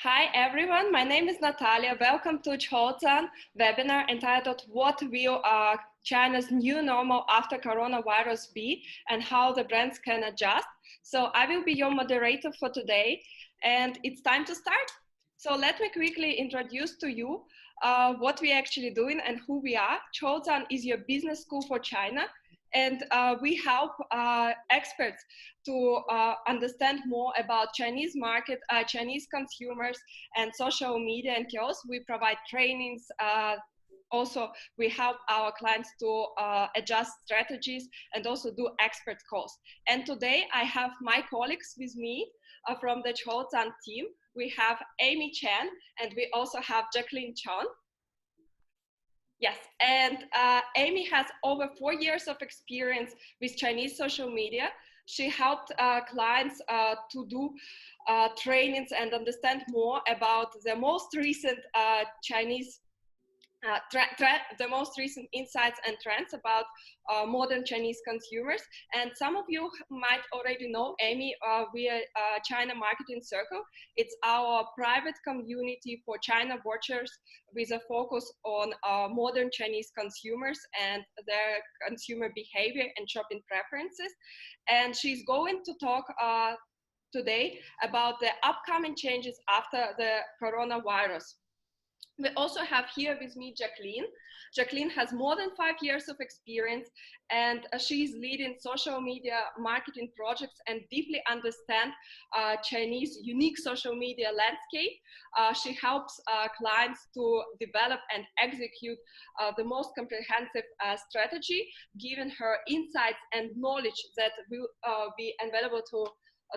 Hi everyone, my name is Natalia. Welcome to ChoZan webinar entitled What Will China's New Normal After Coronavirus Be and How the Brands Can Adjust. So I will be your moderator for today and it's time to start. So let me quickly introduce to you what we're actually doing and who we are. ChoZan is your business school for China. And we help experts to understand more about Chinese market, Chinese consumers, and social media and chaos. We provide trainings. Also, we help our clients to adjust strategies and also do expert calls. And today I have my colleagues with me from the ChoZan team. We have Amy Chen and we also have Jacqueline Chen. Yes, and Amy has over 4 years of experience with Chinese social media. She helped clients to do trainings and understand more about the most recent the most recent insights and trends about modern Chinese consumers. And some of you might already know Amy via China Marketing Circle. It's our private community for China watchers with a focus on modern Chinese consumers and their consumer behavior and shopping preferences. And she's going to talk today about the upcoming changes after the coronavirus. We also have here with me Jacqueline. Jacqueline has more than 5 years of experience and she's leading social media marketing projects and deeply understands Chinese unique social media landscape. She helps clients to develop and execute the most comprehensive strategy, given her insights and knowledge that will be available to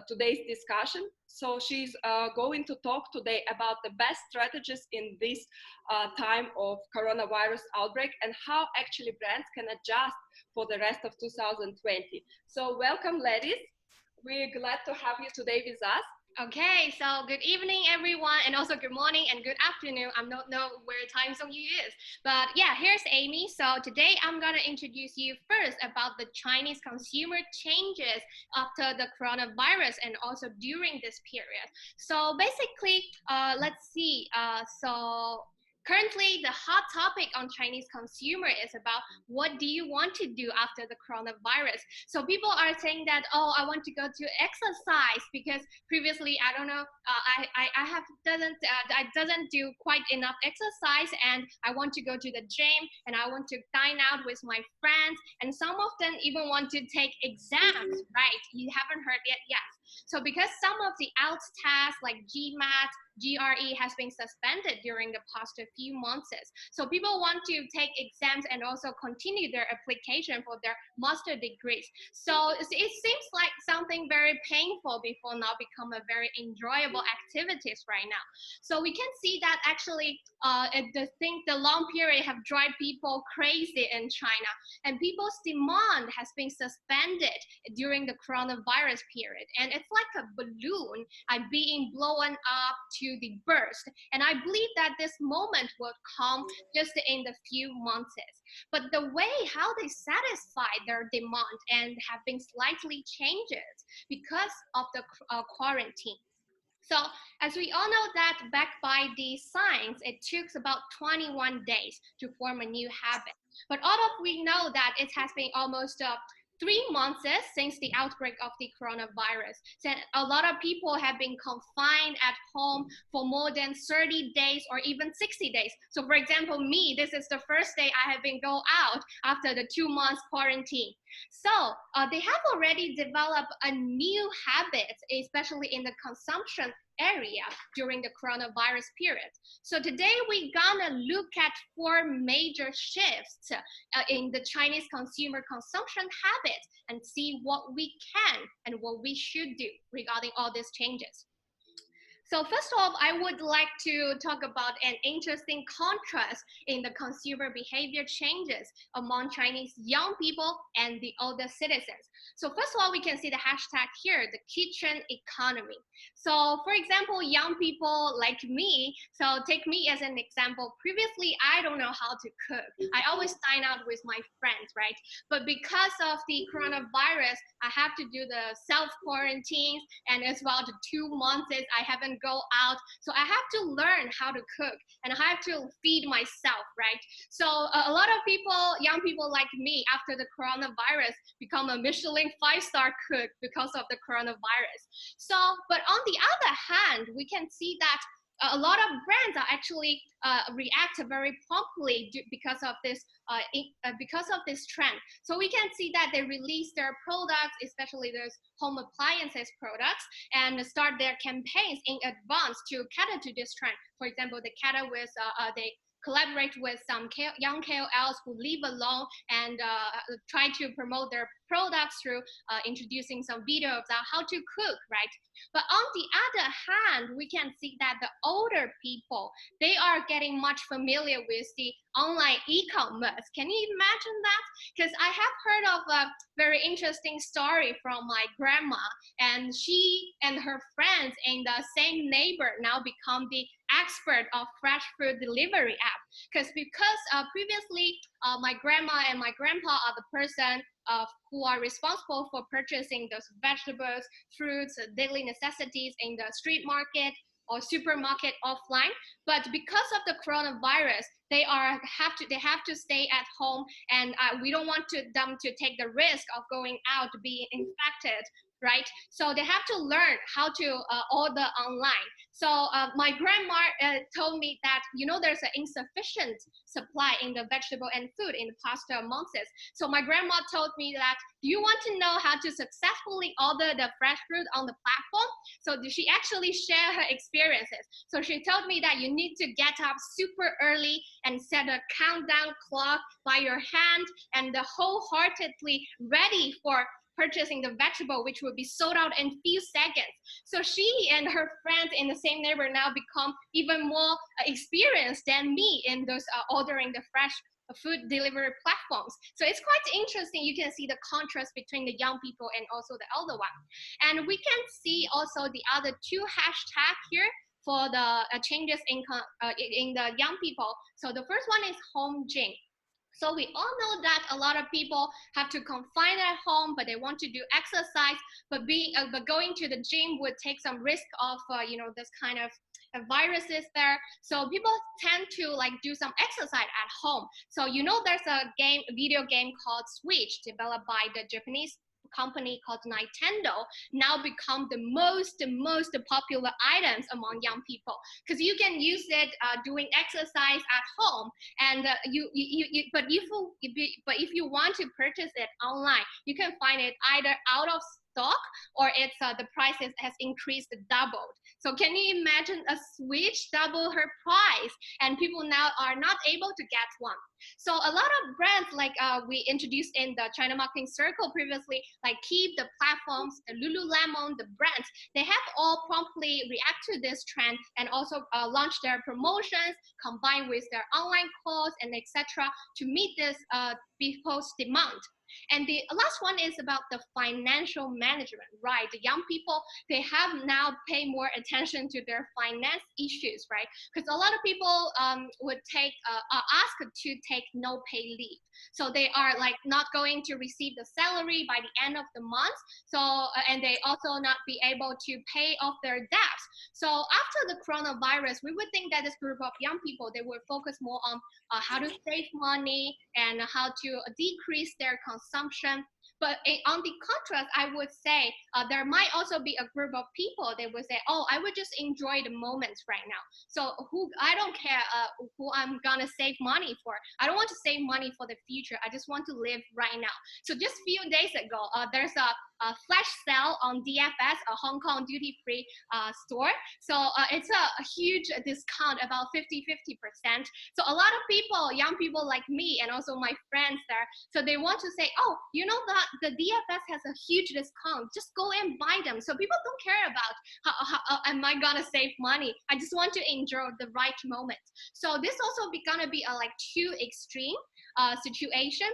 today's discussion. So she's going to talk today about the best strategies in this time of coronavirus outbreak and how actually brands can adjust for the rest of 2020. So welcome, ladies. We're glad to have you today with us. Okay, so good evening, everyone, and also good morning and good afternoon. I don't know where time zone you is, but yeah, here's Amy. So today I'm gonna introduce you first about the Chinese consumer changes after the coronavirus and also during this period. So basically, let's see. Currently, the hot topic on Chinese consumer is about what do you want to do after the coronavirus. So people are saying that, oh, I want to go to exercise because previously, I don't know, I doesn't do quite enough exercise and I want to go to the gym and I want to dine out with my friends. And some of them even want to take exams, right? You haven't heard it yet. So because some of the out tasks like GMAT, GRE has been suspended during the past few months. So people want to take exams and also continue their application for their master degrees. So it seems like something very painful before now become a very enjoyable activities right now. So we can see that actually the long period have driven people crazy in China, and people's demand has been suspended during the coronavirus period. And it's like a balloon being blown up to the burst. And I believe that this moment will come just in the few months. But the way how they satisfy their demand and have been slightly changes because of the quarantine. So as we all know that back by the science, it took about 21 days to form a new habit. But all of we know that it has been almost 3 months since the outbreak of the coronavirus. So a lot of people have been confined at home for more than 30 days or even 60 days. So for example, me, this is the first day I have been go out after the 2 months quarantine. So they have already developed a new habit, especially in the consumption area during the coronavirus period. So today we're gonna look at 4 major shifts in the Chinese consumer consumption habits and see what we can and what we should do regarding all these changes. So first of all, I would like to talk about an interesting contrast in the consumer behavior changes among Chinese young people and the older citizens. So first of all, we can see the hashtag here, the kitchen economy. So for example, young people like me, so take me as an example. Previously, I don't know how to cook. I always dine out with my friends, right? But because of the coronavirus, I have to do the self-quarantines, and as well the 2 months I haven't go out. So I have to learn how to cook and I have to feed myself, right? So a lot of people, young people like me, after the coronavirus, become a Michelin 5-star cook because of the coronavirus. So, but on the other hand, we can see that a lot of brands are actually react very promptly because of this trend. So we can see that they release their products, especially those home appliances products, and start their campaigns in advance to cater to this trend. For example, they cater with they collaborate with some young KOLs who live alone and try to promote their products through introducing some videos about how to cook, right? But on the other hand, we can see that the older people, they are getting much familiar with the online e-commerce. Can you imagine that? Because I have heard of a very interesting story from my grandma, and she and her friends in the same neighbor now become the expert of fresh food delivery app. Because previously my grandma and my grandpa are the person who are responsible for purchasing those vegetables, fruits, daily necessities in the street market or supermarket offline. But because of the coronavirus, they have to stay at home, and we don't want them to take the risk of going out being infected, right? So they have to learn how to order online. So my grandma told me that, there's an insufficient supply in the vegetable and food in the past months. So my grandma told me that, do you want to know how to successfully order the fresh fruit on the platform? So she actually shared her experiences. So she told me that you need to get up super early and set a countdown clock by your hand and wholeheartedly ready for purchasing the vegetable, which would be sold out in few seconds. So she and her friends in the same neighbor now become even more experienced than me in those ordering the fresh food delivery platforms. So it's quite interesting. You can see the contrast between the young people and also the elder one. And we can see also the other two hashtags here for the changes in the young people. So the first one is home gym. So we all know that a lot of people have to confine at home, but they want to do exercise, but going to the gym would take some risk of this kind of viruses there. So people tend to do some exercise at home. So there's a video game called Switch, developed by the Japanese company called Nintendo, now become the most popular items among young people, because you can use it doing exercise at home, and but if you want to purchase it online, you can find it either out of stock or it's the prices has increased doubled. So can you imagine a Switch double her price, and people now are not able to get one? So a lot of brands we introduced in the China Marketing Circle previously, like Keep, the platforms, the Lululemon, the brands, they have all promptly react to this trend and also launch their promotions combined with their online calls and etc. to meet this people's demand. And the last one is about the financial management, right? The young people, they have now pay more attention to their finance issues, right? Because a lot of people would ask to take no pay leave. So they are not going to receive the salary by the end of the month. So, and they also not be able to pay off their debts. So after the coronavirus, we would think that this group of young people, they would focus more on how to save money and how to decrease their consumption. But on the contrast, I would say there might also be a group of people, they would say, oh, I would just enjoy the moments right now. So I don't care who I'm gonna save money for. I don't want to save money for the future. I just want to live right now. So just a few days ago, there's a flash sale on DFS, a Hong Kong duty-free store. So it's a huge discount, about 50%. So a lot of people, young people like me and also my friends there, so they want to say, oh, you know that the DFS has a huge discount, just go and buy them. So people don't care about how am I gonna save money. I just want to enjoy the right moment. So this also gonna be a two extreme situation.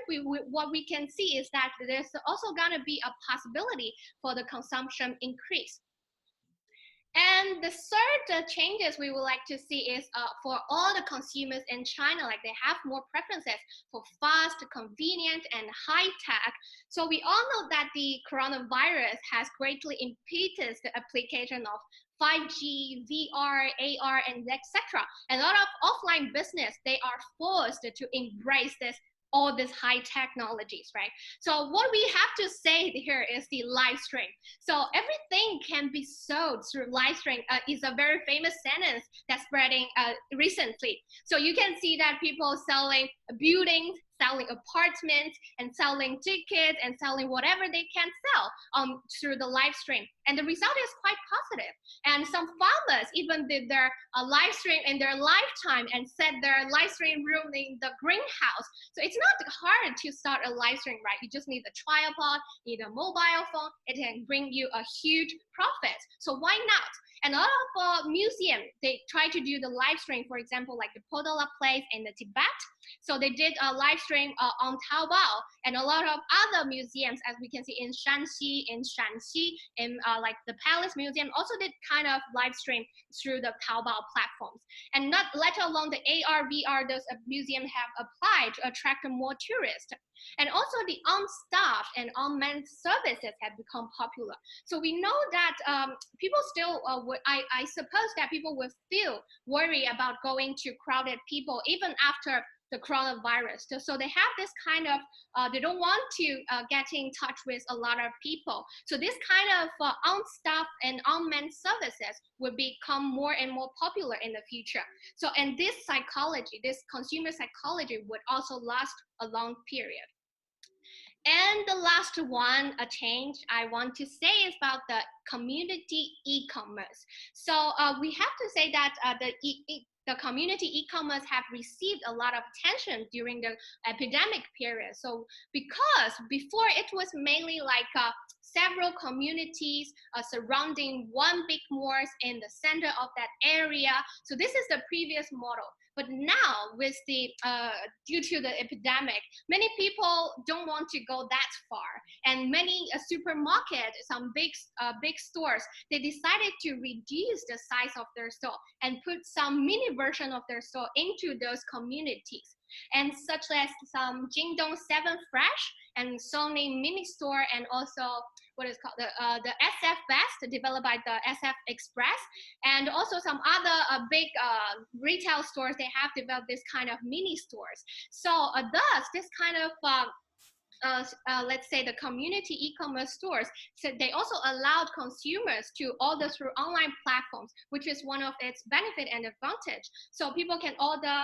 What we can see is that there's also gonna be a possibility for the consumption increase. And the third changes we would like to see is for all the consumers in China, they have more preferences for fast, convenient, and high tech. So we all know that the coronavirus has greatly impeded the application of 5G, VR, AR, and etc. And a lot of offline business, they are forced to embrace all these high technologies, right? So what we have to say here is the live stream. So everything can be sold through live stream is a very famous sentence that's spreading recently. So you can see that people selling buildings, selling apartments, and selling tickets, and selling whatever they can sell through the live stream. And the result is quite positive. And some farmers even did their live stream in their lifetime and set their live stream room in the greenhouse. So it's not hard to start a live stream, right? You just need a tripod, need a mobile phone. It can bring you a huge profit. So why not? And a lot of museums, they try to do the live stream, for example, like the Podala place in the Tibet. So they did a live stream on Taobao, and a lot of other museums, as we can see in Shanxi, in like the Palace Museum, also did kind of live stream through the Taobao platforms. And not let alone the AR, VR, those museums have applied to attract more tourists. And also the unstaffed and unmanned services have become popular. So we know that people still, I suppose that people will still worry about going to crowded people even after the coronavirus. So they have this kind of, they don't want to get in touch with a lot of people. So this kind of unstaffed and unmanned services will become more and more popular in the future. So, and this psychology, this consumer psychology would also last a long period. And the last one, a change I want to say is about the community e-commerce. So we have to say that the community e-commerce have received a lot of attention during the epidemic period. So because before it was mainly like several communities surrounding one big mall in the center of that area. So this is the previous model. But now, with the due to the epidemic, many people don't want to go that far, and many supermarkets, some big stores, they decided to reduce the size of their store and put some mini version of their store into those communities. And such as some Jingdong 7 Fresh and Sony Mini Store, and also what is called the SF Best, developed by the SF Express, and also some other big retail stores. They have developed this kind of mini stores. So thus, this kind of let's say the community e-commerce stores, so they also allowed consumers to order through online platforms, which is one of its benefit and advantage. So people can order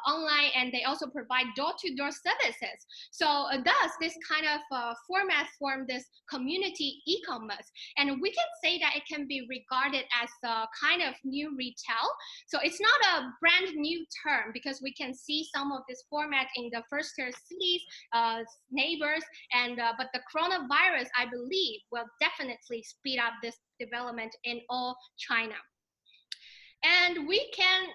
online, and they also provide door-to-door services. So thus, this kind of format formed this community e-commerce. And we can say that it can be regarded as a kind of new retail. So it's not a brand new term, because we can see some of this format in the first-tier cities, neighbors, and but the coronavirus, I believe, will definitely speed up this development in all China. And we can,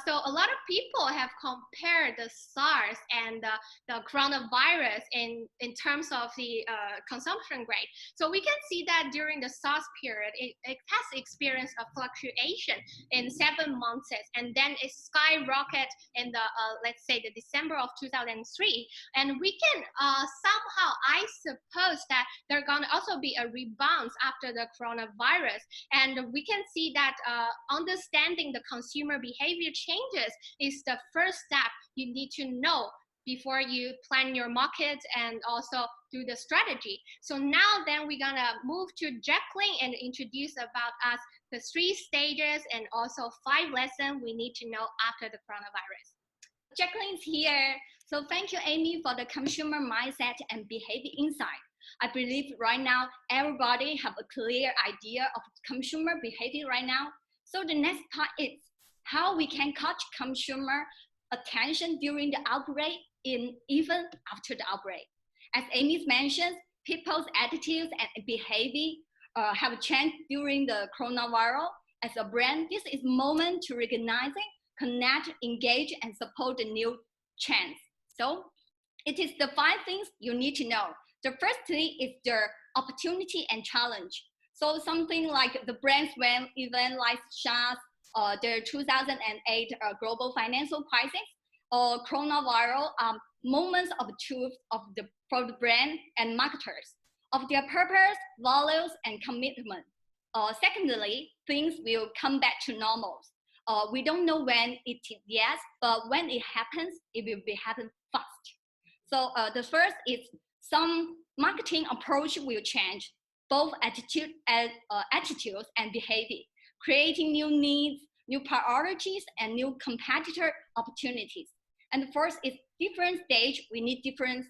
so a lot of people have compared the SARS and the coronavirus in terms of the consumption rate. So we can see that during the SARS period, it has experienced a fluctuation in 7 months, and then it skyrocketed in the, let's say, the December of 2003. And we can somehow, I suppose that there are gonna also be a rebound after the coronavirus. And we can see that understanding the consumer behavior changes is the first step you need to know before you plan your market and also do the strategy. So now then we're gonna move to Jacqueline and introduce about us the 3 stages and also 5 lessons we need to know after the coronavirus. Jacqueline's here. So thank you, Amy, for the consumer mindset and behavior insight. I believe right now, everybody have a clear idea of consumer behavior right now. So the next part is how we can catch consumer attention during the outbreak and even after the outbreak. As Amy mentioned, people's attitudes and behavior have changed during the coronavirus. As a brand, this is a moment to recognize, connect, engage, and support the new trends. So it is the 5 things you need to know. The first thing is the opportunity and challenge. So something like the brands when event like SARS, the 2008 global financial crisis, or coronavirus moments of truth for the brand and marketers of their purpose, values, and commitment. Secondly, things will come back to normal. We don't know when it is yet, but when it happens, it will be happen fast. So the first is some marketing approach will change, both attitudes and behavior, creating new needs, new priorities, and new competitor opportunities. And the first is different stage, we need different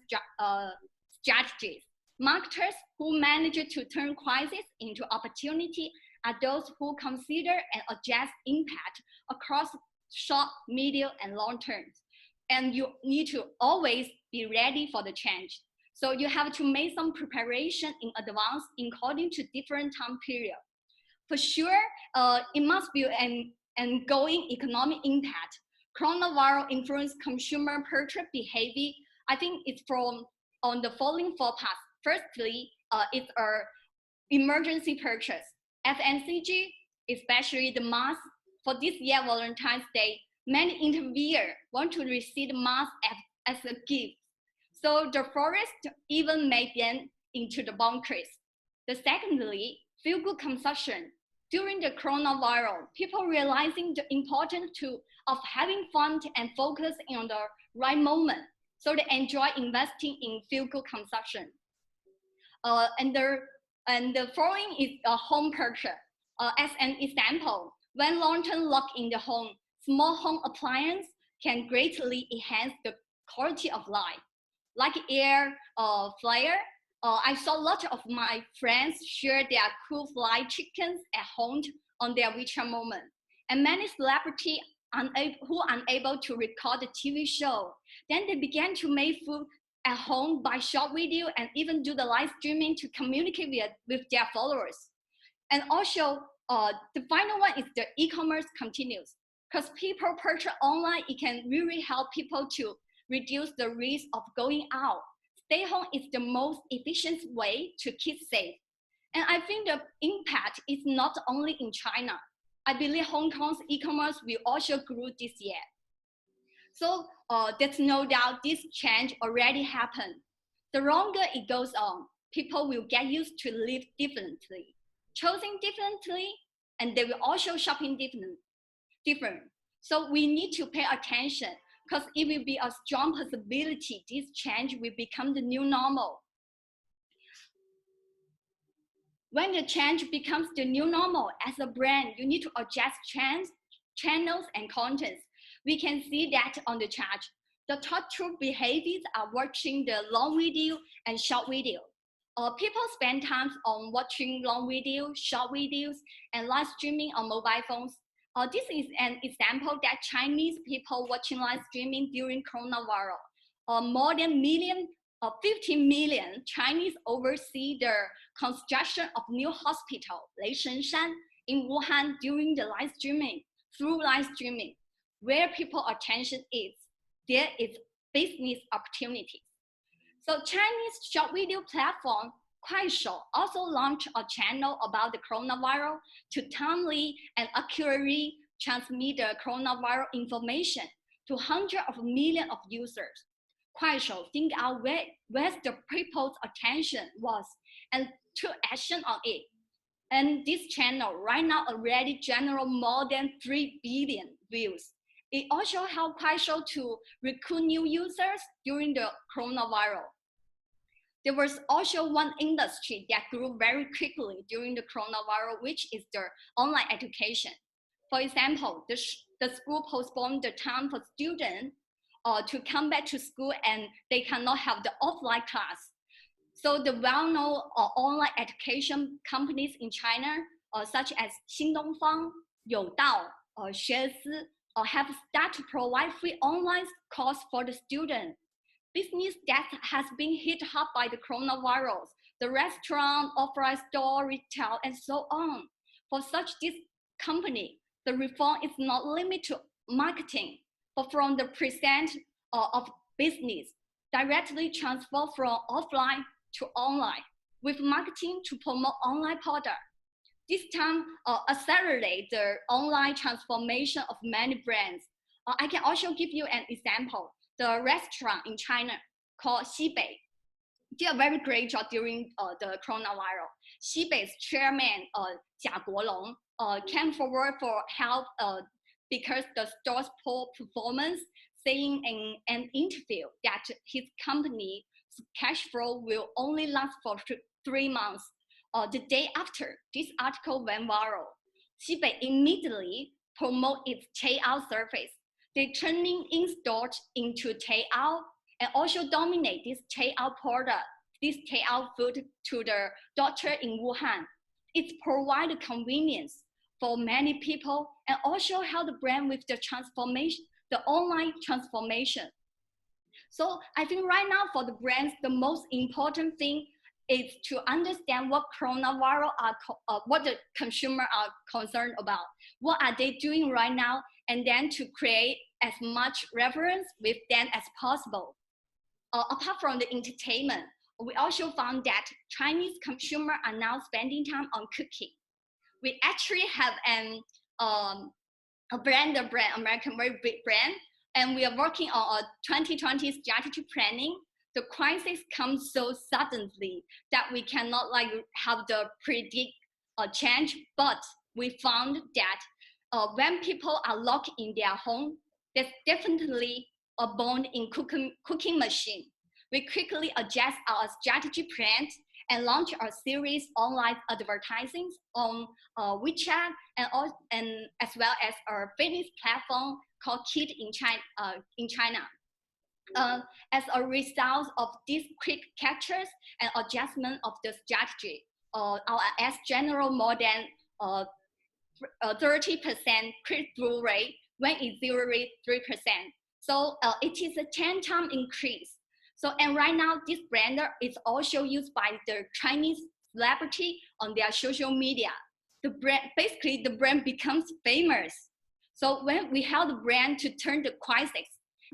strategies. Marketers who manage to turn crisis into opportunity are those who consider and adjust impact across short, medium, and long terms. And you need to always be ready for the change. So you have to make some preparation in advance according to different time period. For sure, it must be an ongoing economic impact. Coronavirus influence consumer purchase behavior. I think it's from on the following four paths. Firstly, it's an emergency purchase. FMCG, especially the mask, for this year Valentine's Day, many interviewers want to receive mask as a gift. So the forest even may get into the bunkers. The secondly, feel-good consumption. During the coronavirus, people realizing the importance of having fun and focus on the right moment. So they enjoy investing in feel-good consumption. And the following is a home purchase. As an example, when long-term locked in the home, small home appliance can greatly enhance the quality of life. Like air fryer, I saw a lot of my friends share their cool fried chickens at home on their WeChat moment. And many celebrities who are unable to record the TV show, then they began to make food at home by short video and even do the live streaming to communicate with their followers. And also, the final one is the e-commerce continues. Because people purchase online, it can really help people to reduce the risk of going out. Stay home is the most efficient way to keep safe. And I think the impact is not only in China. I believe Hong Kong's e-commerce will also grow this year. So there's no doubt this change already happened. The longer it goes on, people will get used to live differently, choosing differently, and they will also shopping different. So we need to pay attention because it will be a strong possibility this change will become the new normal. When the change becomes the new normal, as a brand, you need to adjust channels and contents. We can see that on the chart. The top two behaviors are watching the long video and short video. People spend time on watching long videos, short videos, and live streaming on mobile phones. This is an example that Chinese people watching live streaming during coronavirus. More than 15 million Chinese oversee the construction of new hospital, Leishanshan, in Wuhan during the live streaming. Through live streaming, where people attention is, there is business opportunities. So Chinese short video platform Kuaishou also launched a channel about the coronavirus to timely and accurately transmit the coronavirus information to hundreds of millions of users. Kuaishou think out where the people's attention was and took action on it. And this channel right now already generate more than 3 billion views. It also helped Kuaishou to recruit new users during the coronavirus. There was also one industry that grew very quickly during the coronavirus, which is the online education. For example, the school postponed the time for students to come back to school and they cannot have the offline class. So the well-known online education companies in China, such as Xingdongfang, Youdao, Xuesi, have started to provide free online courses for the students. Business that has been hit hard by the coronavirus, the restaurant, offline store, retail, and so on. For such this company, the reform is not limited to marketing, but from the present of business, directly transfer from offline to online, with marketing to promote online product. This time accelerate the online transformation of many brands. I can also give you an example. The restaurant in China called Xibei did a very great job during the coronavirus. Xibei's chairman, Jia Guolong, came forward for help because the store's poor performance, saying in an interview that his company's cash flow will only last for 3 months. The day after this article went viral, Xibei immediately promoted its takeout service. They turning in-store into takeout and also dominate this takeout product, this takeout food to the doctor in Wuhan. It provides convenience for many people and also help the brand with the transformation, the online transformation. So I think right now for the brands, the most important thing is to understand what coronavirus what the consumer are concerned about. What are they doing right now? And then to create as much reference with them as possible. Apart from the entertainment, we also found that Chinese consumers are now spending time on cooking. We actually have a brand, American very big brand, and we are working on a 2020 strategy planning. The crisis comes so suddenly that we cannot like have the predict change, but we found that when people are locked in their home, there's definitely a bond in cooking machine. We quickly adjust our strategy plan and launch a series online advertising on WeChat and as well as our fitness platform called Kid in China. As a result of these quick captures and adjustment of the strategy, our ads generate more than 30% click-through rate when it 0.3%. So it is a 10-time increase. So, and right now this brand is also used by the Chinese celebrity on their social media. The brand, basically the brand becomes famous. So when we help the brand to turn the crisis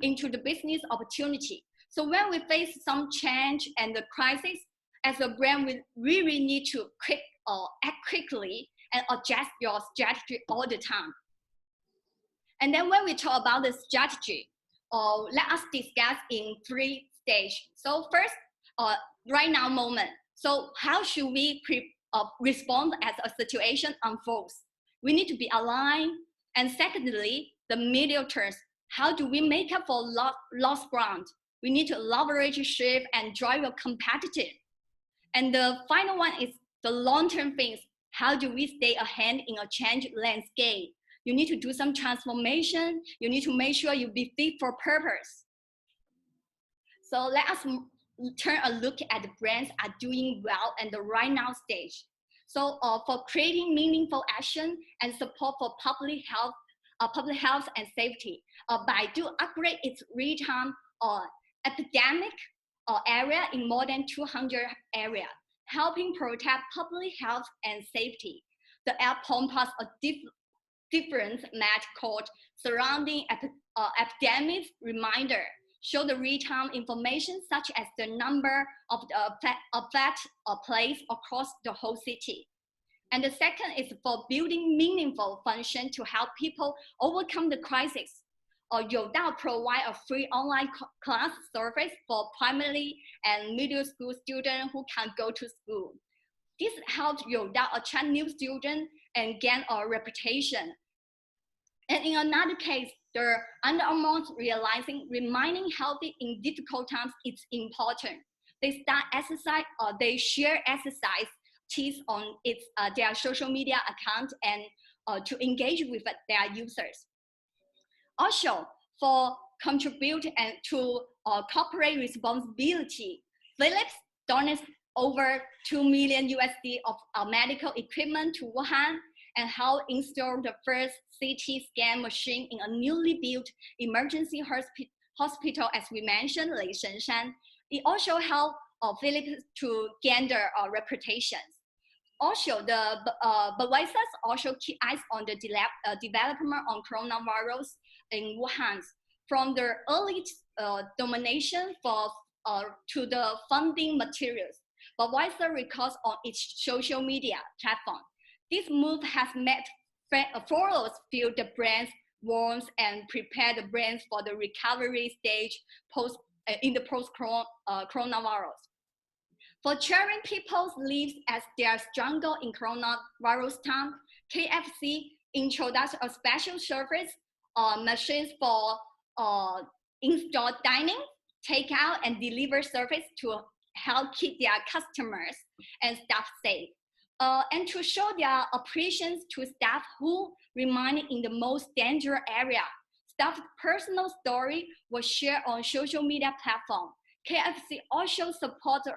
into the business opportunity. So when we face some change and the crisis, as a brand, we really need to act quickly and adjust your strategy all the time. And then when we talk about the strategy, let us discuss in 3 stages. So first, right now moment. So how should we respond as a situation unfolds? We need to be aligned. And secondly, the medium terms. How do we make up for lost ground? We need to leverage, shift, and drive a competitive. And the final one is the long-term things. How do we stay ahead in a changed landscape? You need to do some transformation. You need to make sure you be fit for purpose. So let us turn a look at the brands are doing well at the right now stage. So for creating meaningful action and support for public health and safety, Baidu upgrade its real-time epidemic area in more than 200 areas, helping protect public health and safety. The app prompts a different map called surrounding epidemics reminder, show the real-time information such as the number of the affected place across the whole city. And the second is for building meaningful function to help people overcome the crisis. Youdao provide a free online class service for primary and middle school students who can't go to school. This helps Youdao attract new students and gain a reputation. And in another case, the Under Armour realizing remaining healthy in difficult times is important. They start exercise or they share exercise tips on their social media account and to engage with their users. Also, for contribute and to corporate responsibility, Philips donates over $2 million of medical equipment to Wuhan and helped install the first CT scan machine in a newly built emergency hospital, as we mentioned, Lei Shenshan. It also helped Philips to gain their reputations. Also, the Budweiser also keep eyes on the development on coronavirus in Wuhan, from the early domination to the funding materials. Budweiser records on its social media platform. This move has made followers feel the brand's warmth and prepare the brands for the recovery stage in the post-coronavirus. For cheering people's lives as their struggle in coronavirus time, KFC introduced a special service machines for in-store dining, takeout, and deliver service to help keep their customers and staff safe. And to show their appreciation to staff who remain in the most dangerous area. Staff's personal story was shared on social media platform. KFC also supports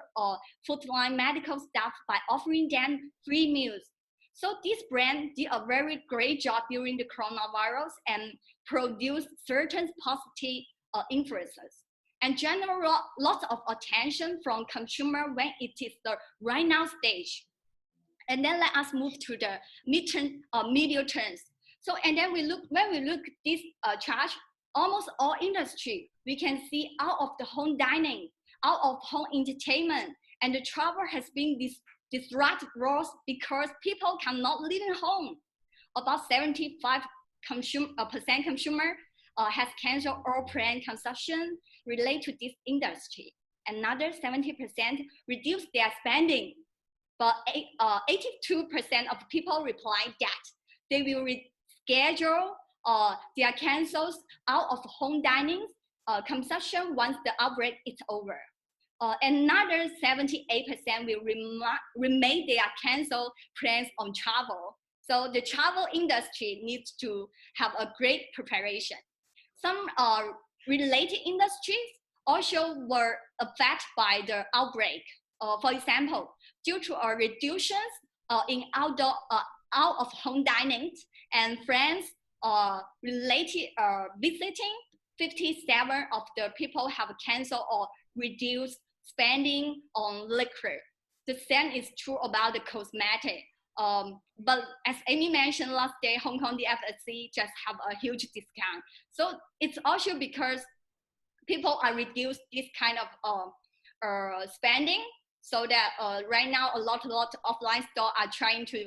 frontline medical staff by offering them free meals. So this brand did a very great job during the coronavirus and produced certain positive influences and generate lots of attention from consumer when it is the right now stage. And then let us move to the medium terms. So, and then when we look this chart, almost all industry, we can see out of the home dining, out of home entertainment, and the travel has been disrupted growth because people cannot live at home. About 75% consumer has canceled or planned consumption related to this industry. Another 70% reduced their spending. But 82% of people replied that they will reschedule their cancels out of home dining consumption once the outbreak is over. Another 78% will remain their cancel plans on travel. So the travel industry needs to have a great preparation. Some related industries also were affected by the outbreak. For example, due to a reduction in out of home dining and friends related visiting, 57% of the people have canceled or reduced spending on liquor. The same is true about the cosmetic. But as Amy mentioned last day, Hong Kong DFSC just have a huge discount. So it's also because people are reduced this kind of spending. So that right now a lot of offline stores are trying to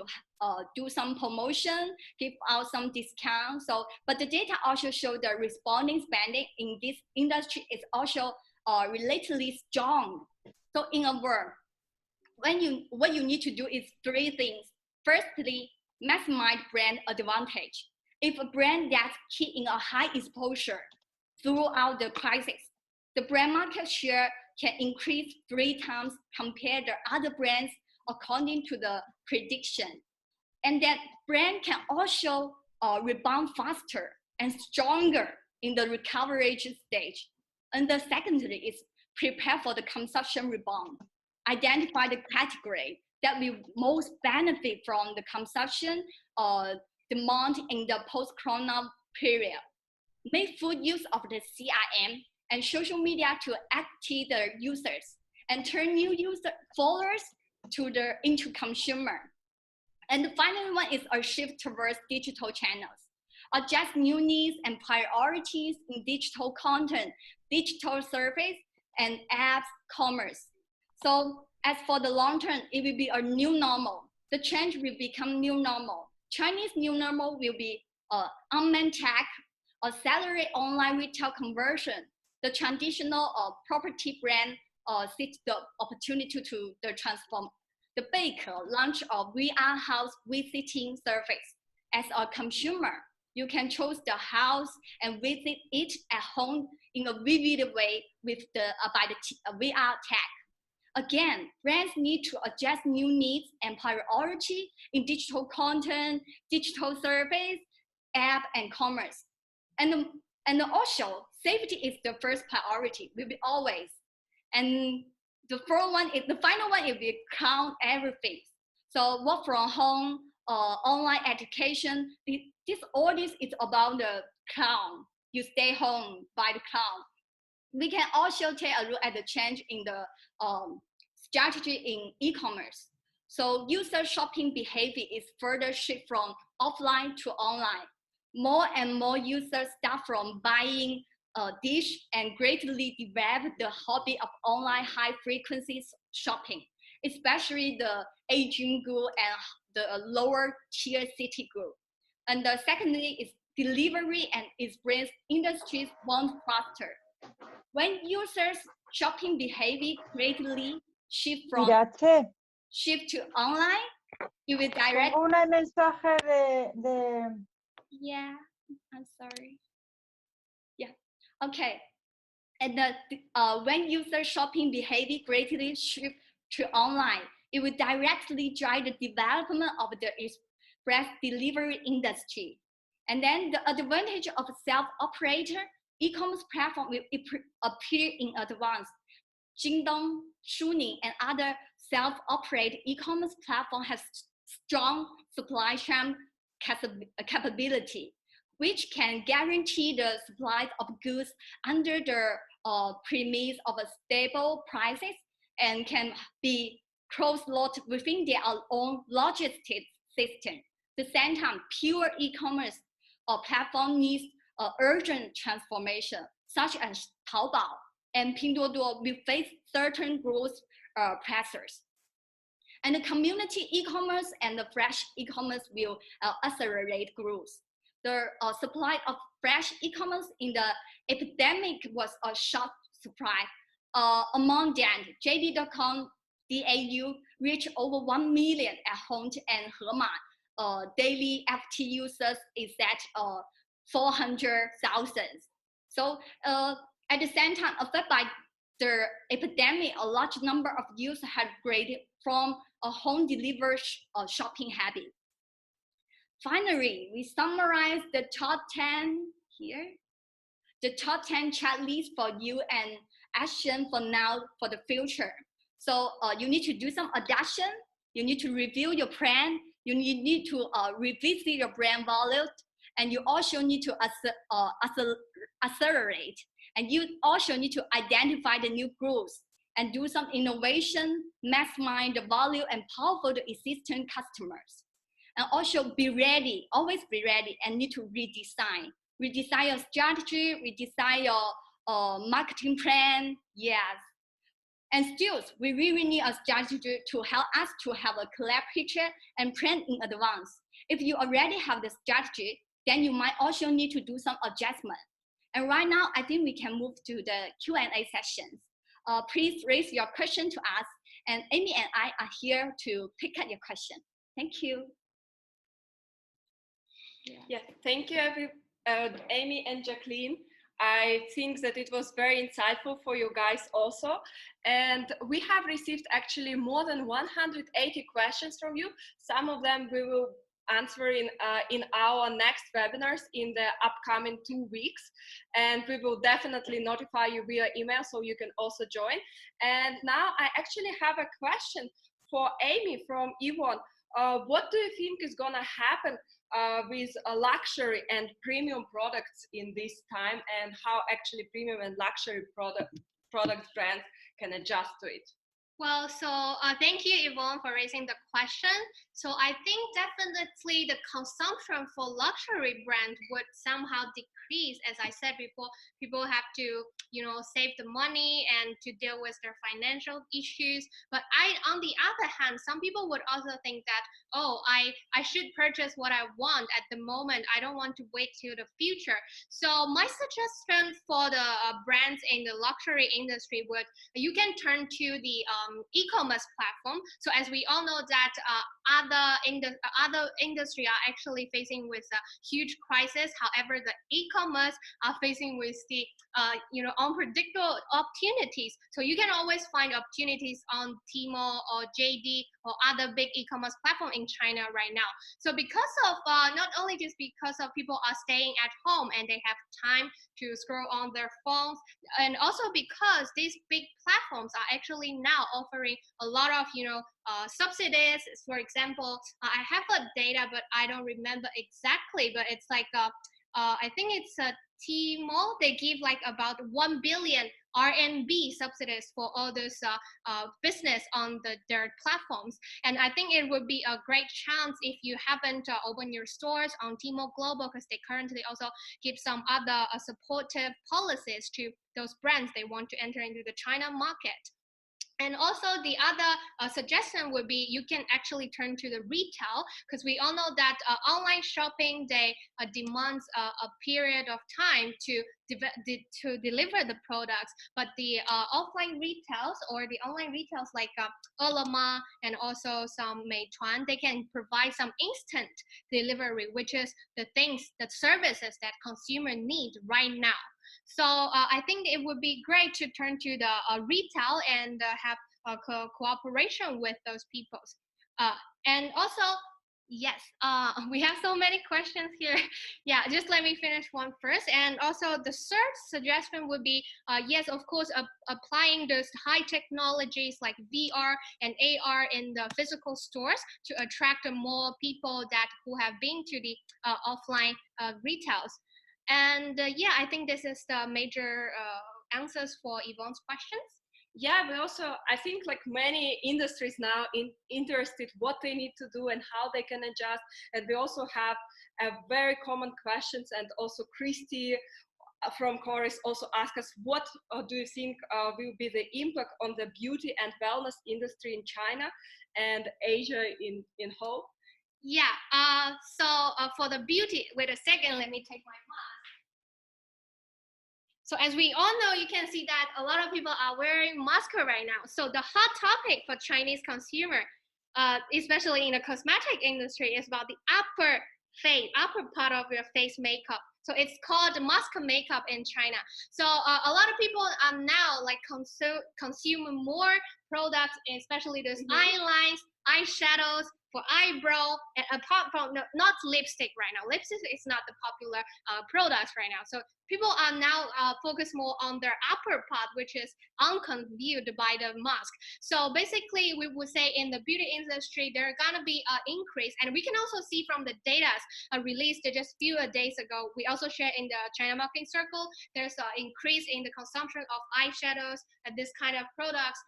do some promotion, give out some discounts. So, but the data also show the responding spending in this industry is also relatively strong. So in a word, what you need to do is three things. Firstly, maximize brand advantage. If a brand that's keeping a high exposure throughout the crisis, the brand market share can increase 3 times compared to other brands according to the prediction. And that brand can also rebound faster and stronger in the recovery stage. And the secondly is prepare for the consumption rebound. Identify the category that will most benefit from the consumption demand in the post-corona period. Make full use of the CRM and social media to activate the users and turn new user followers into consumer. And the final one is a shift towards digital channels. Adjust new needs and priorities in digital content, digital service, and apps commerce. So as for the long term, it will be a new normal. The change will become new normal. Chinese new normal will be unmanned tech, accelerate online retail conversion. The traditional property brand seeks the opportunity to transform. The baker launch a VR house visiting service. As a consumer, you can choose the house and visit it at home in a vivid way with by the VR tech. Again, brands need to adjust new needs and priority in digital content, digital service, app, and commerce. And also, safety is the first priority, will be always. And the final one will be count everything. So work from home, online education, all this is about the cloud. You stay home by the cloud. We can also take a look at the change in the strategy in e-commerce. So user shopping behavior is further shift from offline to online. More and more users start from buying a dish and greatly develop the hobby of online high frequency shopping, especially the aging group and the lower tier city group. And the secondly is delivery and experience industries want faster. When users shopping behavior greatly shift from Irache, shift to online, you will direct. pongo un mensaje de... Yeah, I'm sorry. Yeah, okay. And when user shopping behavior greatly shift to online, it will directly drive the development of the express delivery industry. And then the advantage of self-operator e-commerce platform will appear in advance. Jingdong, Shuning, and other self-operated e-commerce platform has strong supply chain capability, which can guarantee the supply of goods under the premise of a stable prices and can be cross-loaded within their own logistics system. At the same time, pure e-commerce platform needs urgent transformation, such as Taobao and Pinduoduo will face certain growth pressures. And the community e-commerce and the fresh e-commerce will accelerate growth. The supply of fresh e-commerce in the epidemic was a short supply. Among them, JD.com DAU reached over 1 million at home, and Hema daily FT users is at 400,000. So at the same time, affected by the epidemic, a large number of users had graded from a home delivery shopping habit. Finally, we summarize the top 10 here. The top 10 checklist for you and action for now, for the future. So you need to do some adaptation. You need to review your brand. You need to revisit your brand value. And you also need to accelerate. And you also need to identify the new growth and do some innovation, maximize the value and power for the existing customers. And also be ready, always be ready, and need to redesign. Redesign your strategy, redesign your marketing plan, yes. And still, we really need a strategy to help us to have a clear picture and plan in advance. If you already have the strategy, then you might also need to do some adjustment. And right now, I think we can move to the Q&A sessions. Please raise your question to us, and Amy and I are here to pick up your question. Thank you. Yeah, thank you, Amy and Jacqueline. I think that it was very insightful for you guys also. And we have received actually more than 180 questions from you. Some of them we will answer in our next webinars in the upcoming 2 weeks. And we will definitely notify you via email so you can also join. And now I actually have a question for Amy from Yvonne. What do you think is gonna happen with luxury and premium products in this time, and how actually premium and luxury product brands can adjust to it? Well, so thank you, Yvonne, for raising the question. So I think definitely the consumption for luxury brand would somehow decrease. As I said before, people have to, save the money and to deal with their financial issues. But on the other hand, some people would also think that, oh, I should purchase what I want at the moment. I don't want to wait till the future. So my suggestion for the brands in the luxury industry would, you can turn to the e-commerce platform. So as we all know that other industry are actually facing with a huge crisis. However, the e-commerce are facing with the unpredictable opportunities. So you can always find opportunities on Tmall or JD or other big e-commerce platform in China right now. So because of not only just because of people are staying at home and they have time to scroll on their phones, and also because these big platforms are actually now offering a lot of subsidies. For example, I have a data, but I don't remember exactly, but it's like I think it's a Tmall. They give like about 1 billion RMB subsidies for all those business on their platforms. And I think it would be a great chance if you haven't opened your stores on Tmall Global, because they currently also give some other supportive policies to those brands they want to enter into the China market. And also the other suggestion would be you can actually turn to the retail, because we all know that online shopping, they demands a period of time to deliver the products, but the offline retails or the online retails like Ele.me and also some Meituan, they can provide some instant delivery, which is the services that consumer need right now. So I think it would be great to turn to the retail and have cooperation with those people. And also, yes, we have so many questions here. Yeah, just let me finish one first. And also the third suggestion would be, yes, of course, applying those high technologies like VR and AR in the physical stores to attract more people who have been to the offline retails. And yeah, I think this is the major answers for Yvonne's questions. Yeah, but also I think like many industries now interested what they need to do and how they can adjust. And we also have a very common questions, and also Christy from Chorus also asked us, what do you think will be the impact on the beauty and wellness industry in China and Asia in whole? Yeah, so for the beauty, wait a second, let me take my mask. So as we all know, you can see that a lot of people are wearing masks right now. So the hot topic for Chinese consumer, especially in the cosmetic industry, is about the upper part of your face makeup. So it's called mask makeup in China. So a lot of people are now like consume more products, especially those eyelines, eyeshadows, for eyebrow, and apart from not lipstick right now. Lipstick is not the popular products right now. So people are now focused more on their upper part, which is unconviewed by the mask. So basically, we would say in the beauty industry, there are gonna be an increase, and we can also see from the data released just few days ago. We also share in the China Marketing Circle, there's an increase in the consumption of eyeshadows and this kind of products.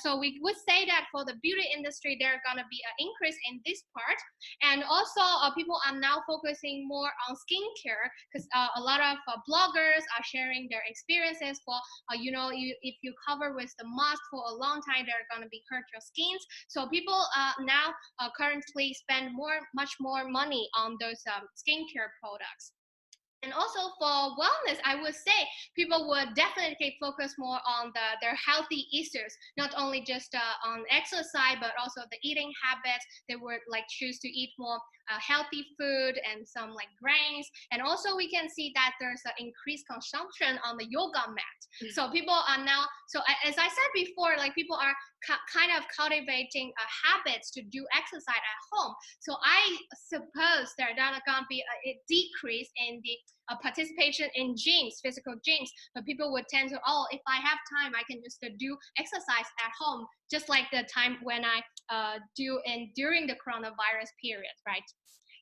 So we would say that for the beauty industry, there's gonna be an increase in this part. And also people are now focusing more on skincare, because a lot of bloggers are sharing their experiences for, if you cover with the mask for a long time, they're gonna be hurt your skins. So people now currently spend much more money on those skincare products. And also for wellness, I would say people would definitely focus more on their healthy issues, not only just on exercise, but also the eating habits. They would like choose to eat more healthy food and some like grains. And also we can see that there's an increased consumption on the yoga mat. So people are now, so as I said before, like people are kind of cultivating habits to do exercise at home. So I suppose there's gonna be a decrease in the participation in gyms, physical gyms, but people would tend to, if I have time, I can just do exercise at home, just like the time when I during the coronavirus period, right?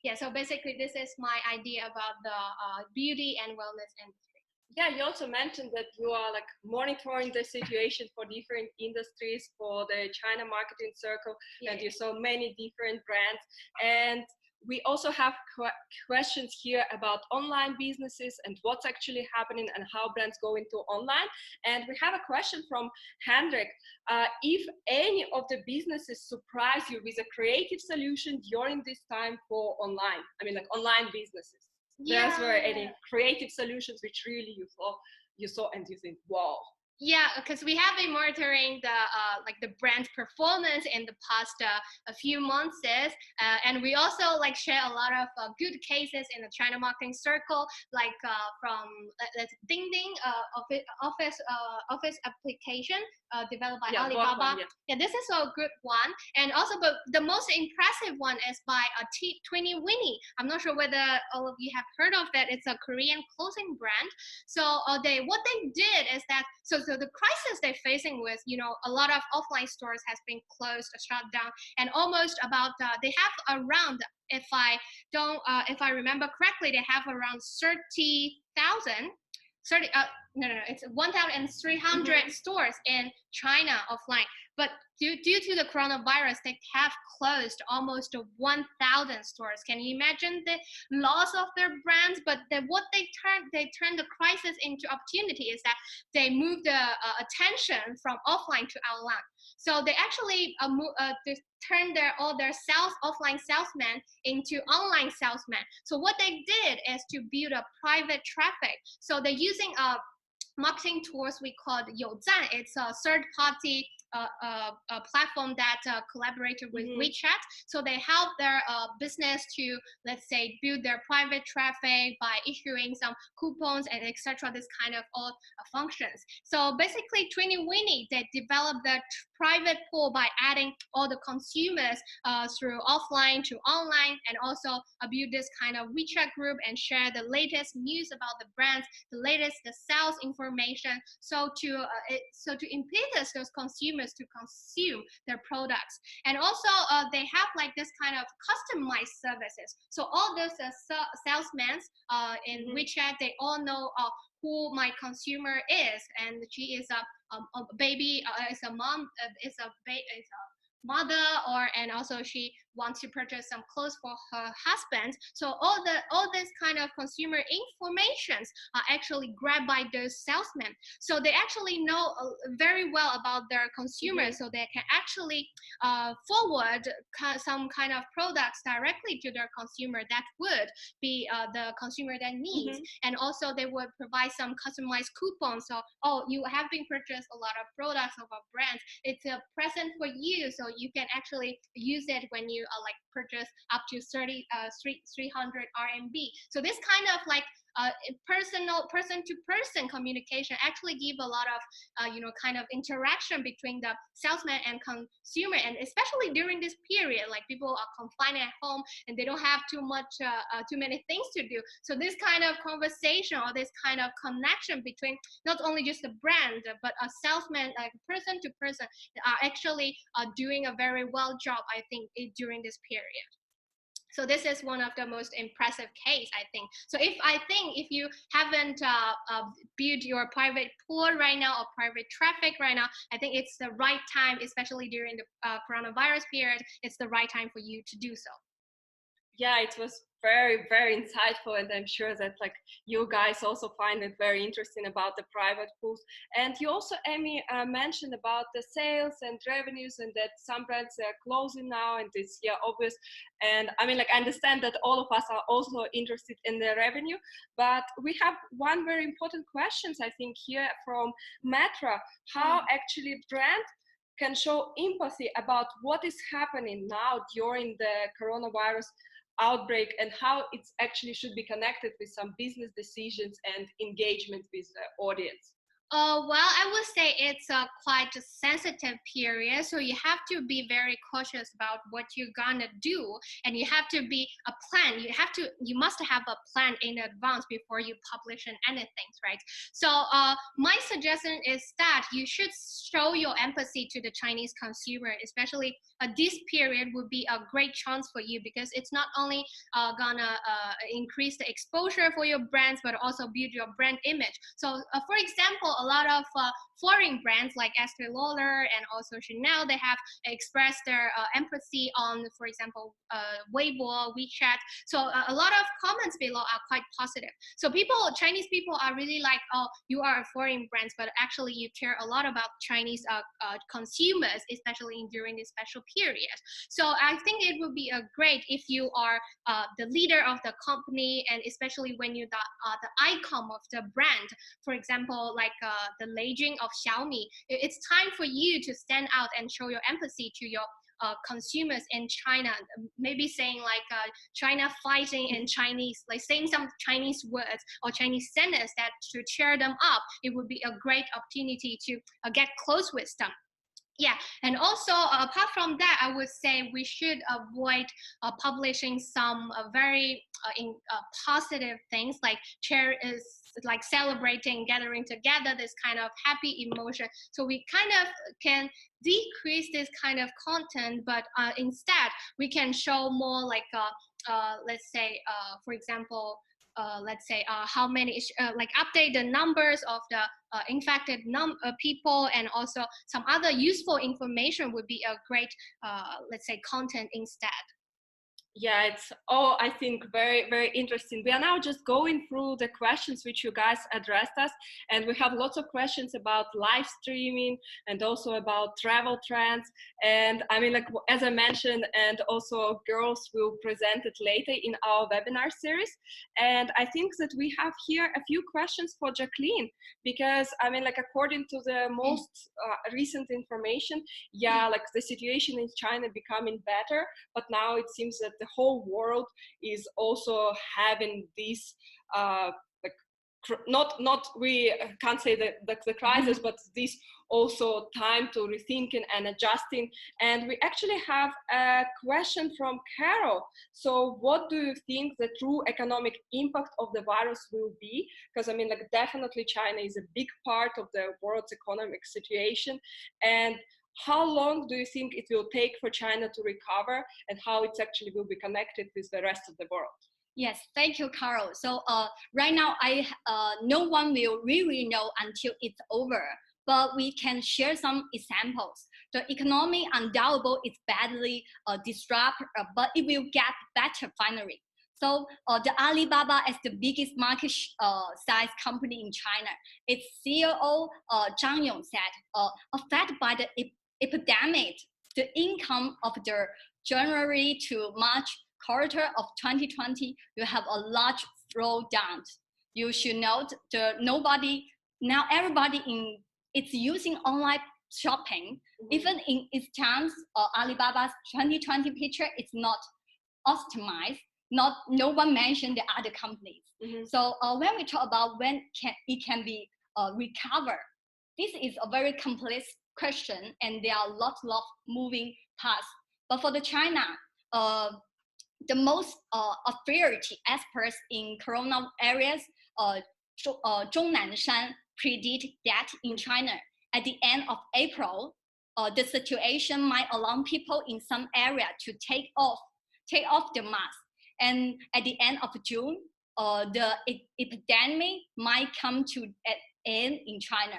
Yeah, so basically this is my idea about the beauty and wellness industry. Yeah, you also mentioned that you are like monitoring the situation for different industries for the China Marketing Circle, and you saw many different brands. And we also have questions here about online businesses and what's actually happening and how brands go into online. And we have a question from Hendrik. If any of the businesses surprise you with a creative solution during this time for online, I mean like online businesses. There's were any creative solutions which really you saw and you think, wow. Yeah, because we have been monitoring the brand's performance in the past a few months, and we also like share a lot of good cases in the China Marketing Circle, like from Ding Ding office application developed by Alibaba. Yeah, this is a good one, and also but the most impressive one is by Twinny Winnie. I'm not sure whether all of you have heard of that. It's a Korean clothing brand. So what they did is that so the crisis they're facing with, a lot of offline stores has been closed, shut down, and almost about they have around, if I remember correctly, they have around 30,000 no, it's 1,300 stores in China offline. But due to the coronavirus, they have closed almost 1,000 stores. Can you imagine the loss of their brands? But what they turned the crisis into opportunity is that they moved the attention from offline to online. So they actually they turned all their offline salesmen into online salesmen. So what they did is to build a private traffic. So they're using a marketing tools we call ChoZan. It's a third-party platform that collaborated with WeChat. So they help their business to, let's say, build their private traffic by issuing some coupons and etc. This kind of all functions. So basically, Twinny Winnie, they developed the private pool by adding all the consumers through offline to online, and also build this kind of WeChat group and share the latest news about the brands, the sales information. So to impetus those consumers to consume their products. And also they have like this kind of customized services. So all those salesmen in WeChat, they all know who my consumer is, and she is a baby, is a mom, is a mother, and also she wants to purchase some clothes for her husband. So all this kind of consumer informations are actually grabbed by those salesmen. So they actually know very well about their consumers, so they can actually forward some kind of products directly to their consumer that would be the consumer that needs. And also they would provide some customized coupons. So, oh, you have been purchased a lot of products of our brands. It's a present for you, so you can actually use it when you like purchase up to 300 RMB. So this kind of like person-to-person communication actually give a lot of kind of interaction between the salesman and consumer, and especially during this period, like people are confined at home and they don't have too many things to do. So this kind of conversation or this kind of connection between not only just the brand but a salesman, like person to person, are actually doing a very well job, I think, during this period. So this is one of the most impressive case, I think. So if you haven't built your private pool right now or private traffic right now, I think it's the right time, especially during the coronavirus period, it's the right time for you to do so. Yeah, it was very, very insightful, and I'm sure that like you guys also find it very interesting about the private pools. And you also, Amy, mentioned about the sales and revenues, and that some brands are closing now, and it's obvious. And I mean, like, I understand that all of us are also interested in the revenue, but we have one very important question, I think, here from Metra: how actually brand can show empathy about what is happening now during the coronavirus outbreak, and how it actually should be connected with some business decisions and engagement with the audience. Well, I would say it's a quite a sensitive period, so you have to be very cautious about what you're gonna do, and you have to be a plan. You must have a plan in advance before you publish anything, right? So my suggestion is that you should show your empathy to the Chinese consumer, especially this period would be a great chance for you, because it's not only gonna increase the exposure for your brands, but also build your brand image. So for example, a lot of foreign brands like Estée Lauder and also Chanel, they have expressed their empathy on, for example, Weibo, WeChat. So a lot of comments below are quite positive. So Chinese people are really like, oh, you are a foreign brand, but actually you care a lot about Chinese consumers, especially during this special period. So I think it would be great if you are the leader of the company, and especially when you're the icon of the brand. For example, like the Beijing of Xiaomi, it's time for you to stand out and show your empathy to your consumers in China, maybe saying like China fighting in Chinese, like saying some Chinese words or Chinese sentences that to cheer them up. It would be a great opportunity to get close with them. Yeah, and also apart from that, I would say we should avoid publishing some very positive things like celebrating, gathering together, this kind of happy emotion. So we kind of can decrease this kind of content, but instead we can show more like let's say for example, let's say how many like update the numbers of the infected people, and also some other useful information would be a great let's say content instead. Yeah, it's all, I think, very, very interesting. We are now just going through the questions which you guys addressed us, and we have lots of questions about live streaming and also about travel trends. And I mean, like, as I mentioned, and also girls will present it later in our webinar series. And I think that we have here a few questions for Jacqueline, because I mean, like, according to the most recent information, yeah, like the situation in China becoming better, but now it seems that the whole world is also having this like not we can't say the crisis, but this also time to rethinking and adjusting. And we actually have a question from Carol. So what do you think the true economic impact of the virus will be? Because I mean, like, definitely China is a big part of the world's economic situation, and how long do you think it will take for China to recover, and how it actually will be connected with the rest of the world? Yes, thank you, Carol. So right now, no one will really know until it's over, but we can share some examples. The economy undoubtedly is badly disrupted, but it will get better finally. So the Alibaba is the biggest market size company in China. Its CEO Zhang Yong said, affected by the epidemic, the income of the January to March quarter of 2020 will have a large slowdown. You should note now everybody it's using online shopping. Even in its terms, Alibaba's 2020 picture is not optimized. No one mentioned the other companies. So when we talk about when it can be recovered, this is a very complex question, and there are lots of moving parts. But for the China, the most authority experts in corona areas, Zhong Nanshan, predict that in China at the end of April, the situation might allow people in some area to take off the mask, and at the end of June, the epidemic might come to an end in China.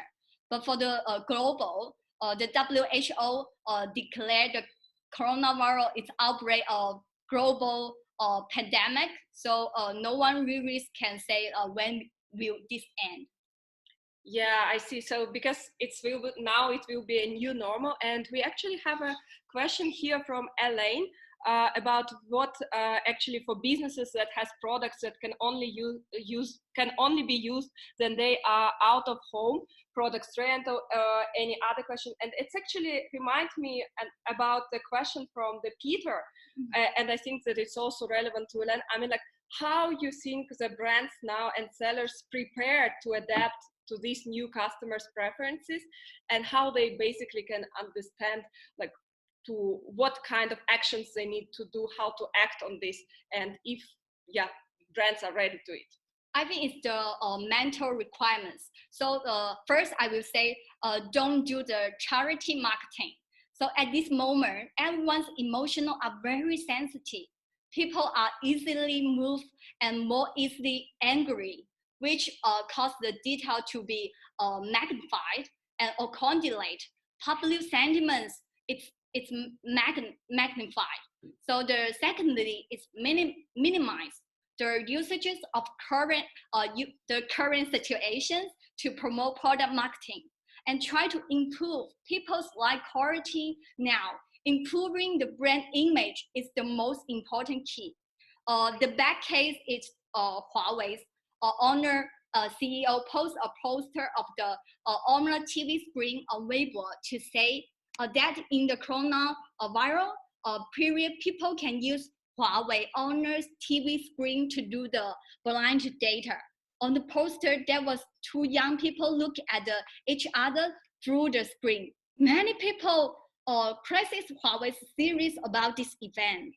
But for the global, the WHO declared the coronavirus its outbreak of global pandemic. So no one really can say when will this end. Yeah, I see. So because now it will be a new normal, and we actually have a question here from Elaine about what actually for businesses that has products that can only be used when they are out of home, products trend, any other question. And it's actually reminds me about the question from the Peter, and I think that it's also relevant to Elaine. I mean, like, how you think the brands now and sellers prepare to adapt to these new customers' preferences, and how they basically can understand, like, to what kind of actions they need to do, how to act on this, and if brands are ready to it. I think it's the mental requirements. So first I will say, don't do the charity marketing. So at this moment, everyone's emotional are very sensitive. People are easily moved and more easily angry, which cause the detail to be magnified or condensed. Public sentiments, it's magnified. So the secondly is minimize the usages of the current situations to promote product marketing, and try to improve people's life quality now. Improving the brand image is the most important key. The bad case is Huawei's owner CEO post a poster of the Omra TV screen on Weibo to say that in the coronavirus period, people can use Huawei owner's TV screen to do the blind data. On the poster, there was two young people look at each other through the screen. Many people criticized Huawei's series about this event.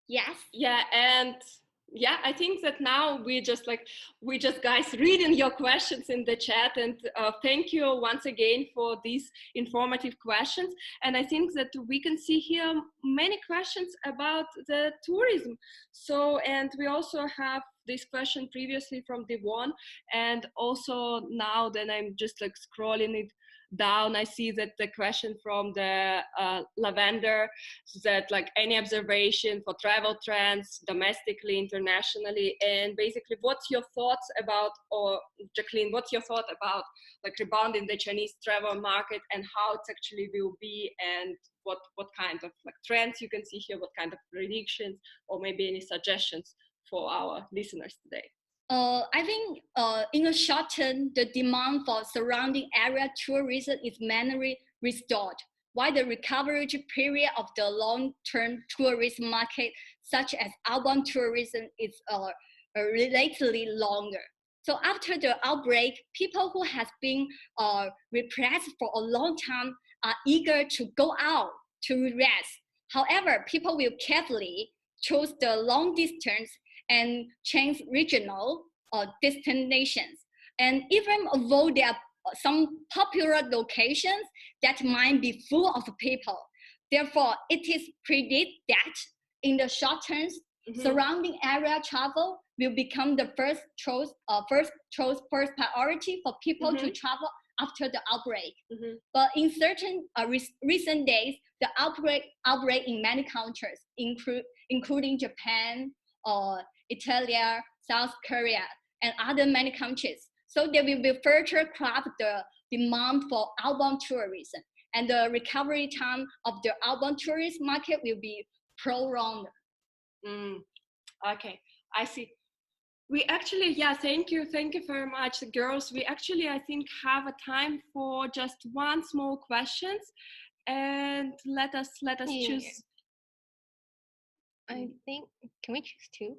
Yes. Yeah, and Yeah, I think that now we just guys reading your questions in the chat, and thank you once again for these informative questions. And I think that we can see here many questions about the tourism. So, and we also have this question previously from Devon, and also now that I'm just like scrolling it down, I see that the question from the Lavender, that like any observation for travel trends domestically, internationally, and basically what's your thoughts about, or Jacqueline, what's your thought about like rebounding the Chinese travel market and how it actually will be, and what kind of like trends you can see here, what kind of predictions, or maybe any suggestions for our listeners today? I think in the short term, the demand for surrounding area tourism is mainly restored, while the recovery period of the long-term tourism market, such as outbound tourism, is relatively longer. So after the outbreak, people who have been repressed for a long time are eager to go out to rest. However, people will carefully choose the long distance and change regional destinations. And even although there are some popular locations that might be full of people, therefore it is predicted that in the short term, surrounding area travel will become the first priority for people to travel after the outbreak. But in certain recent days, the outbreak in many countries, including Japan, Italy, South Korea, and other many countries. So they will be further craft the demand for outbound tourism, and the recovery time of the outbound tourism market will be prolonged. Okay, I see. We actually, yeah, thank you very much, girls. We actually, I think, have a time for just one small questions, and let us choose. I think, can we choose two?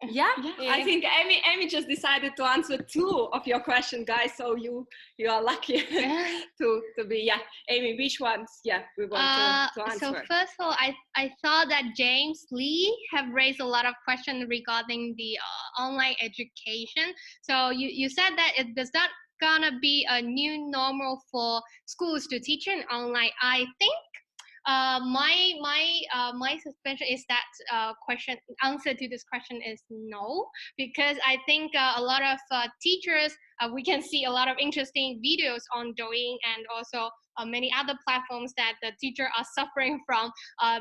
Yeah, I think Amy just decided to answer two of your questions, guys. So you are lucky to be. Yeah, Amy, which ones? Yeah, we want to answer. So first of all, I saw that James Lee have raised a lot of questions regarding the online education. So you said that it does not gonna be a new normal for schools to teach in online. I think my suspicion is that answer to this question is no, because I think a lot of teachers, we can see a lot of interesting videos on Douyin and also many other platforms that the teacher are suffering from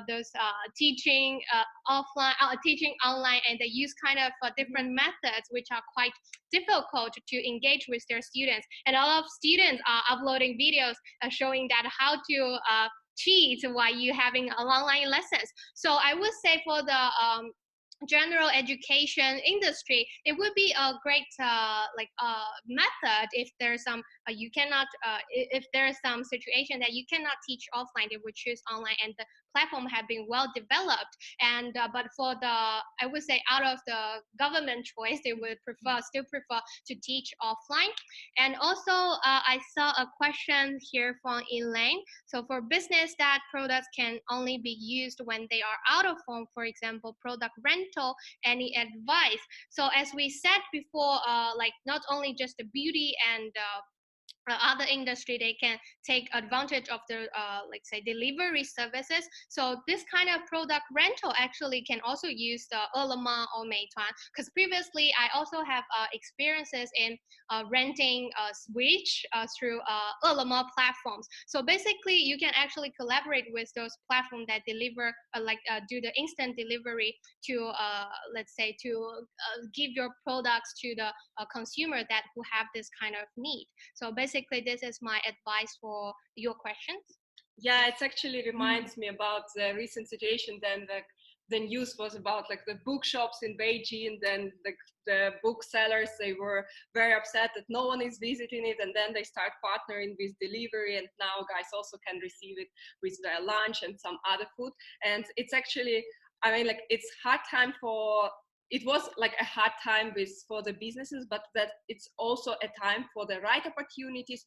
those teaching offline, teaching online, and they use kind of different methods which are quite difficult to engage with their students. And a lot of students are uploading videos showing that how to cheat while you having online lessons. So I would say for the general education industry, it would be a great method if there's some you cannot if there's some situation that you cannot teach offline, they would choose online, and the platform have been well developed. And but for the, I would say, out of the government choice, they would still prefer to teach offline. And also I saw a question here from Elaine. So for business that products can only be used when they are out of home, for example product rental, any advice? So as we said before, like not only just the beauty and other industry, they can take advantage of the like say delivery services. So this kind of product rental actually can also use the Ele.me or Meituan, because previously I also have experiences in renting a switch through Ele.me platforms. So basically you can actually collaborate with those platforms that deliver do the instant delivery to let's say to give your products to the consumer that who have this kind of need. So basically this is my advice for your questions. Yeah, it actually reminds me about the recent situation. Then the news was about like the bookshops in Beijing, then the booksellers, they were very upset that no one is visiting it, and then they start partnering with delivery, and now guys also can receive it with their lunch and some other food. And it's actually, I mean, like it's hard time for, it was like a hard time for the businesses, but that it's also a time for the right opportunities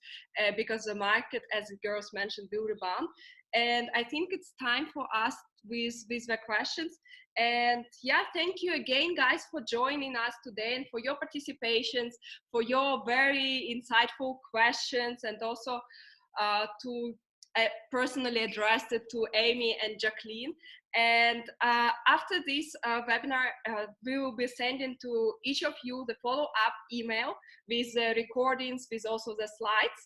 because the market, as the girls mentioned, will rebound. And I think it's time for us with the questions. And yeah, thank you again, guys, for joining us today and for your participations, for your very insightful questions, and also to personally addressed it to Amy and Jacqueline. And after this webinar, we will be sending to each of you the follow-up email with the recordings, with also the slides.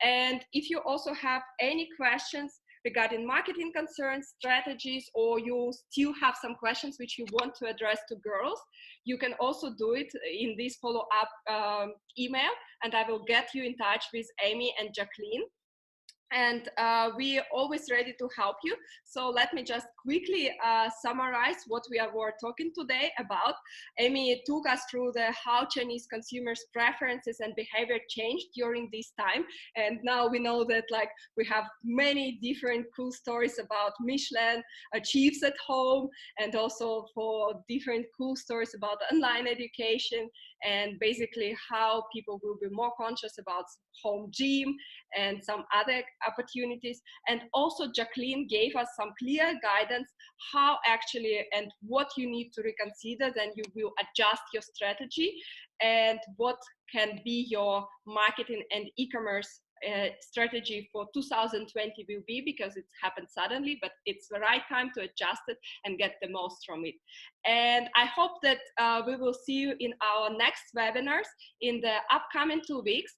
And if you also have any questions regarding marketing concerns, strategies, or you still have some questions which you want to address to girls, you can also do it in this follow-up email, and I will get you in touch with Amy and Jacqueline. And we are always ready to help you. So let me just quickly summarize what we were talking today about. Amy took us through how Chinese consumers' preferences and behavior changed during this time. And now we know that like we have many different cool stories about Michelin, chefs at home, and also for different cool stories about online education, and basically how people will be more conscious about home gym and some other opportunities. And also Jacqueline gave us some clear guidance how actually and what you need to reconsider, then you will adjust your strategy and what can be your marketing and e-commerce strategy for 2020 will be, because it's happened suddenly, but it's the right time to adjust it and get the most from it. And I hope that we will see you in our next webinars in the upcoming 2 weeks.